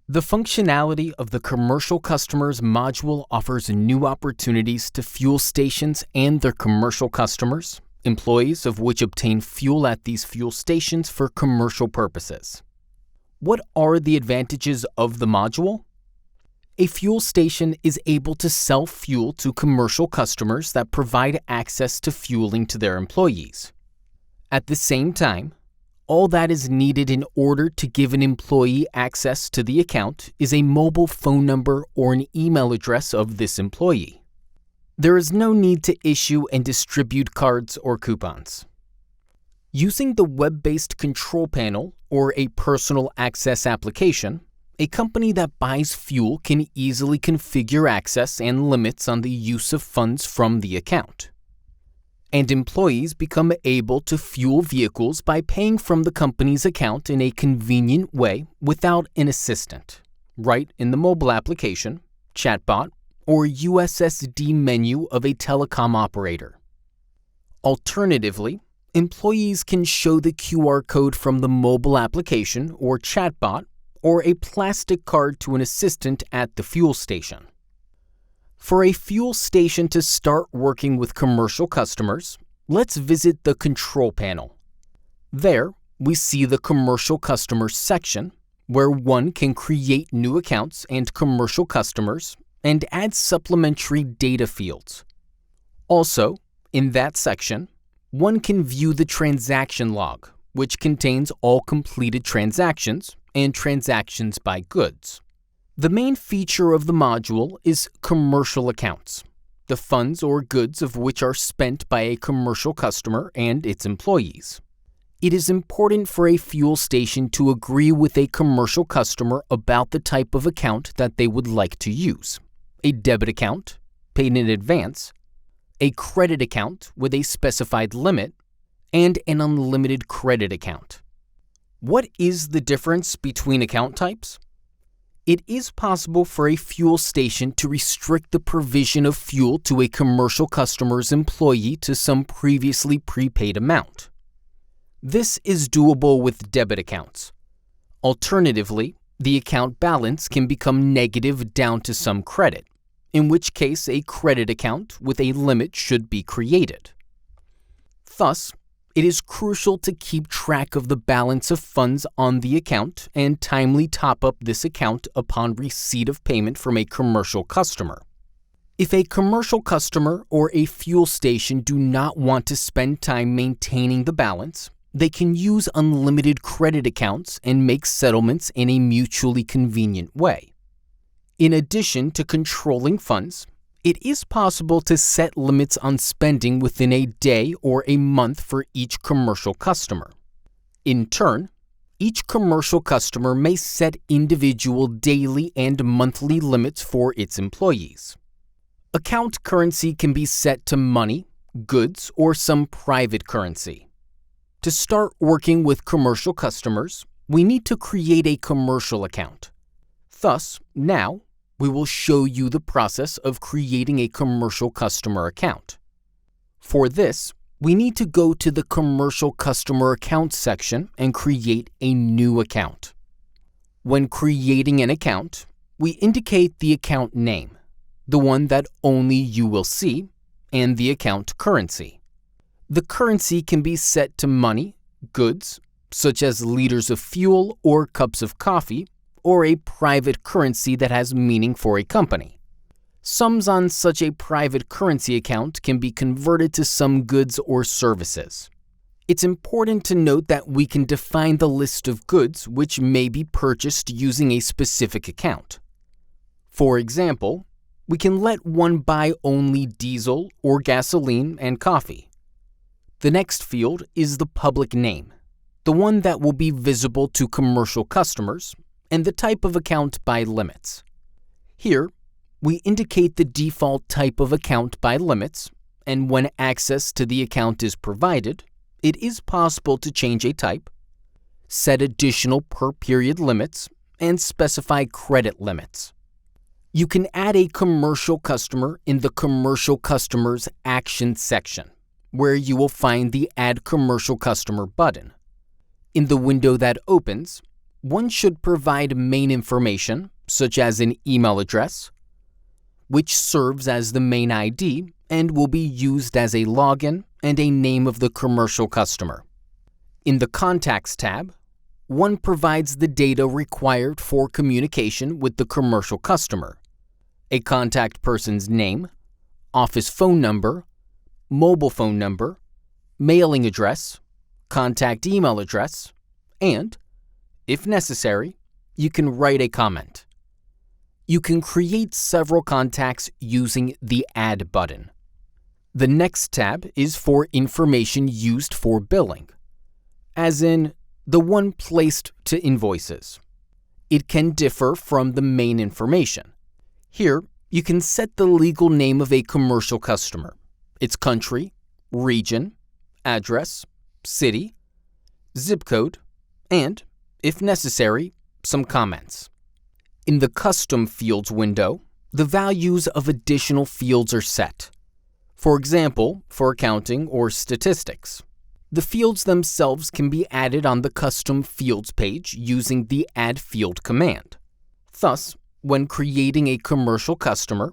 The functionality of the Commercial Customers module offers new opportunities to fuel stations and their commercial customers, employees of which obtain fuel at these fuel stations for commercial purposes. What are the advantages of the module? A fuel station is able to sell fuel to commercial customers that provide access to fueling to their employees. At the same time, all that is needed in order to give an employee access to the account is a mobile phone number or an email address of this employee. There is no need to issue and distribute cards or coupons. Using the web-based control panel or a personal access application, a company that buys fuel can easily configure access and limits on the use of funds from the account. And employees become able to fuel vehicles by paying from the company's account in a convenient way without an assistant, right in the mobile application, chatbot, or USSD menu of a telecom operator. Alternatively, employees can show the QR code from the mobile application or chatbot or a plastic card to an assistant at the fuel station. For a fuel station to start working with commercial customers, let's visit the control panel. There, we see the Commercial Customers section, where one can create new accounts and commercial customers and add supplementary data fields. Also, in that section, one can view the transaction log, which contains all completed transactions and transactions by goods. The main feature of the module is commercial accounts, the funds or goods of which are spent by a commercial customer and its employees. It is important for a fuel station to agree with a commercial customer about the type of account that they would like to use: a debit account, paid in advance, a credit account with a specified limit, and an unlimited credit account. What is the difference between account types? It is possible for a fuel station to restrict the provision of fuel to a commercial customer's employee to some previously prepaid amount. This is doable with debit accounts. Alternatively, the account balance can become negative down to some credit, in which case a credit account with a limit should be created. Thus, it is crucial to keep track of the balance of funds on the account and timely top up this account upon receipt of payment from a commercial customer. If a commercial customer or a fuel station do not want to spend time maintaining the balance, they can use unlimited credit accounts and make settlements in a mutually convenient way. In addition to controlling funds, it is possible to set limits on spending within a day or a month for each commercial customer. In turn, each commercial customer may set individual daily and monthly limits for its employees. Account currency can be set to money, goods, or some private currency. To start working with commercial customers, we need to create a commercial account. Thus, now, we will show you the process of creating a commercial customer account. For this, we need to go to the Commercial Customer Accounts section and create a new account. When creating an account, we indicate the account name, the one that only you will see, and the account currency. The currency can be set to money, goods, such as liters of fuel or cups of coffee, or a private currency that has meaning for a company. Sums on such a private currency account can be converted to some goods or services. It's important to note that we can define the list of goods which may be purchased using a specific account. For example, we can let one buy only diesel or gasoline and coffee. The next field is the public name, the one that will be visible to commercial customers, and the type of account by limits. Here, we indicate the default type of account by limits, and when access to the account is provided, it is possible to change a type, set additional per-period limits, and specify credit limits. You can add a commercial customer in the Commercial Customers Action section, where you will find the Add Commercial Customer button. In the window that opens, one should provide main information, such as an email address, which serves as the main ID and will be used as a login and a name of the commercial customer. In the Contacts tab, one provides the data required for communication with the commercial customer: a contact person's name, office phone number, mobile phone number, mailing address, contact email address, and, if necessary, you can write a comment. You can create several contacts using the Add button. The next tab is for information used for billing, as in the one placed to invoices. It can differ from the main information. Here, you can set the legal name of a commercial customer, its country, region, address, city, zip code, and, if necessary, some comments. In the Custom Fields window, the values of additional fields are set. For example, for accounting or statistics. The fields themselves can be added on the Custom Fields page using the Add Field command. Thus, when creating a commercial customer,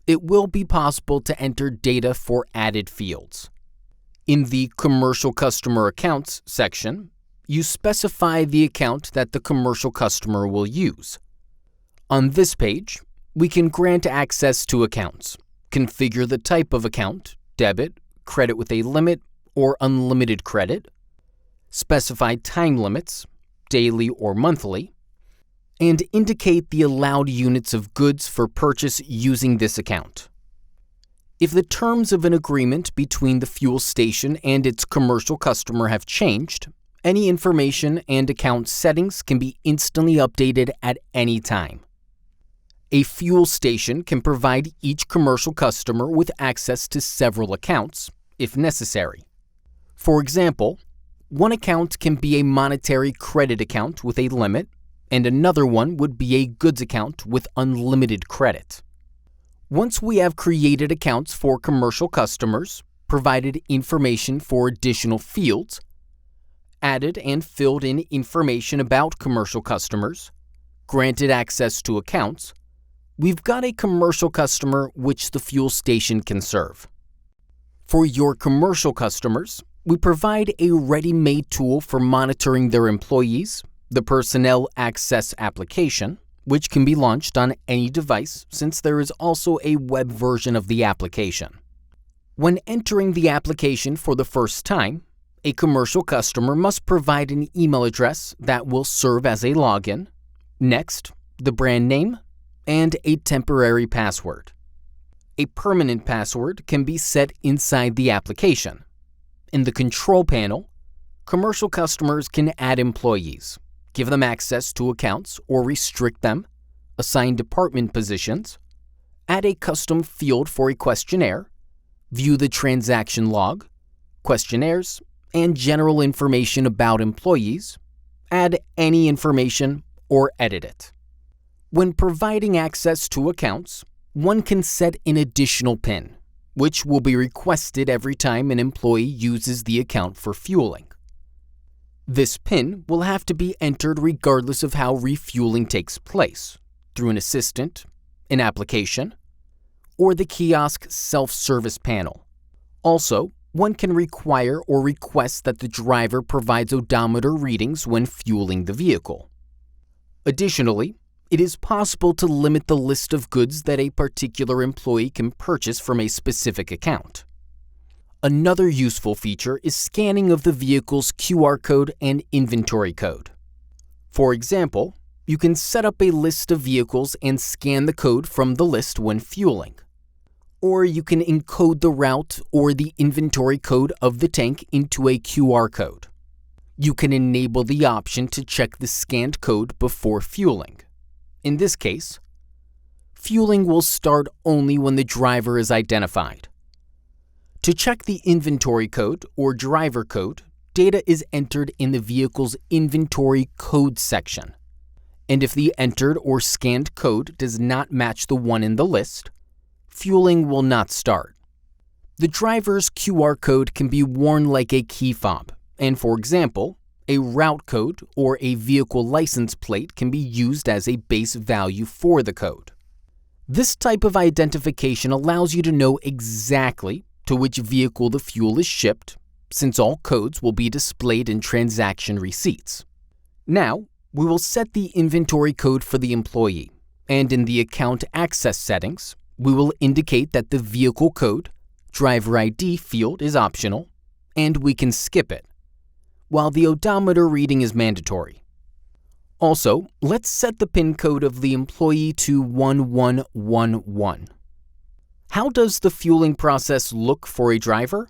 it will be possible to enter data for added fields. In the Commercial Customer Accounts section, you specify the account that the commercial customer will use. On this page, we can grant access to accounts, configure the type of account, debit, credit with a limit, or unlimited credit, specify time limits, daily or monthly, and indicate the allowed units of goods for purchase using this account. If the terms of an agreement between the fuel station and its commercial customer have changed, any information and account settings can be instantly updated at any time. A fuel station can provide each commercial customer with access to several accounts, if necessary. For example, one account can be a monetary credit account with a limit, and another one would be a goods account with unlimited credit. Once we have created accounts for commercial customers, provided information for additional fields, added and filled in information about commercial customers, granted access to accounts, we've got a commercial customer which the fuel station can serve. For your commercial customers, we provide a ready-made tool for monitoring their employees, the Personnel Access application, which can be launched on any device since there is also a web version of the application. When entering the application for the first time, a commercial customer must provide an email address that will serve as a login, next, the brand name, and a temporary password. A permanent password can be set inside the application. In the control panel, commercial customers can add employees, give them access to accounts or restrict them, assign department positions, add a custom field for a questionnaire, view the transaction log, questionnaires, and general information about employees, add any information, or edit it. When providing access to accounts, one can set an additional PIN, which will be requested every time an employee uses the account for fueling. This PIN will have to be entered regardless of how refueling takes place, through an assistant, an application, or the kiosk self-service panel. Also, one can require or request that the driver provides odometer readings when fueling the vehicle. Additionally, it is possible to limit the list of goods that a particular employee can purchase from a specific account. Another useful feature is scanning of the vehicle's QR code and inventory code. For example, you can set up a list of vehicles and scan the code from the list when fueling. Or you can encode the route or the inventory code of the tank into a QR code. You can enable the option to check the scanned code before fueling. In this case, fueling will start only when the driver is identified. To check the inventory code or driver code, data is entered in the vehicle's inventory code section. And if the entered or scanned code does not match the one in the list, fueling will not start. The driver's QR code can be worn like a key fob, and for example, a route code or a vehicle license plate can be used as a base value for the code. This type of identification allows you to know exactly to which vehicle the fuel is shipped, since all codes will be displayed in transaction receipts. Now, we will set the inventory code for the employee, and in the account access settings, we will indicate that the vehicle code, driver ID field is optional, and we can skip it, while the odometer reading is mandatory. Also, let's set the PIN code of the employee to 1111. How does the fueling process look for a driver?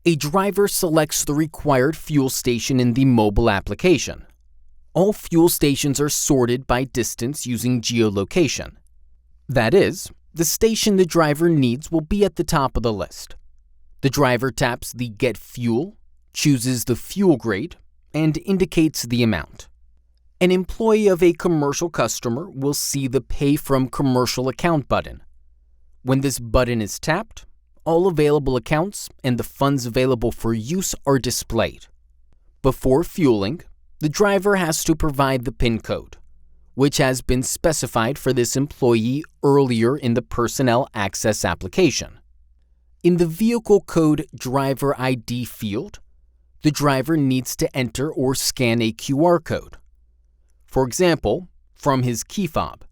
A driver selects the required fuel station in the mobile application. All fuel stations are sorted by distance using geolocation. That is, the station the driver needs will be at the top of the list. The driver taps the Get Fuel, chooses the fuel grade, and indicates the amount. An employee of a commercial customer will see the Pay from Commercial Account button. When this button is tapped, all available accounts and the funds available for use are displayed. Before fueling, the driver has to provide the PIN code, which has been specified for this employee earlier in the Personnel Access application. In the Vehicle Code Driver ID field, the driver needs to enter or scan a QR code. For example, from his key fob.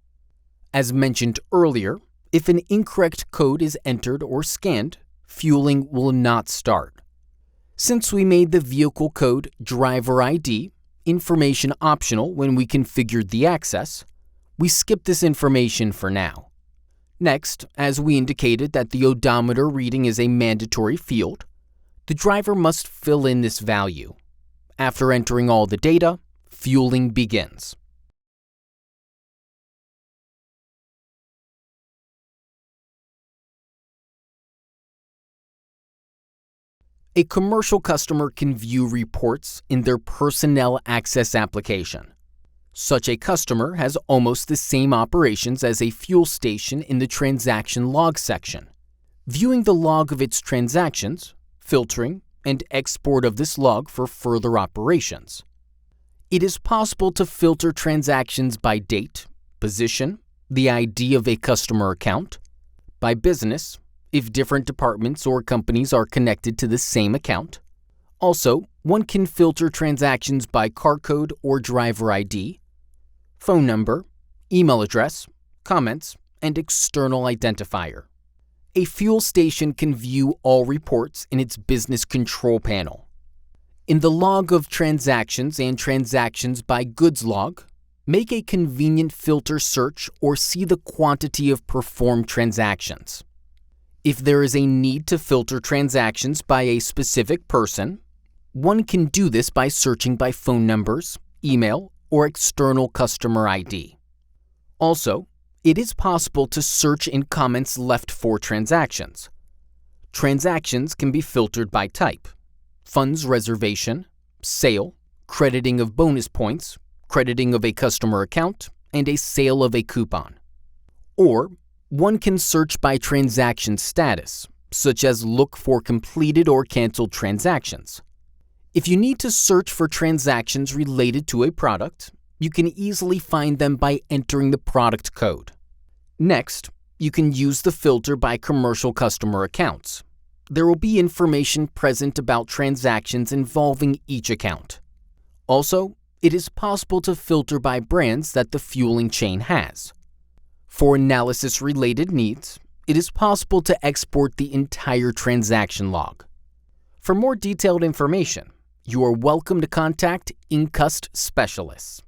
As mentioned earlier, if an incorrect code is entered or scanned, fueling will not start. Since we made the vehicle code driver ID information optional when we configured the access, we skip this information for now. Next, as we indicated that the odometer reading is a mandatory field, the driver must fill in this value. After entering all the data, fueling begins. A commercial customer can view reports in their Personnel Access application. Such a customer has almost the same operations as a fuel station in the transaction log section. Viewing the log of its transactions, filtering, and export of this log for further operations. It is possible to filter transactions by date, position, the ID of a customer account, by business, if different departments or companies are connected to the same account. Also, one can filter transactions by car code or driver ID, phone number, email address, comments, and external identifier. A fuel station can view all reports in its business control panel. In the log of transactions and transactions by goods log, make a convenient filter search or see the quantity of performed transactions. If there is a need to filter transactions by a specific person, one can do this by searching by phone numbers, email, or external customer ID. Also, it is possible to search in comments left for transactions. Transactions can be filtered by type: funds reservation, sale, crediting of bonus points, crediting of a customer account, and a sale of a coupon. Or, one can search by transaction status, such as look for completed or canceled transactions. If you need to search for transactions related to a product, you can easily find them by entering the product code. Next, you can use the filter by commercial customer accounts. There will be information present about transactions involving each account. Also, it is possible to filter by brands that the fueling chain has. For analysis-related needs, it is possible to export the entire transaction log. For more detailed information, you are welcome to contact Incust specialists.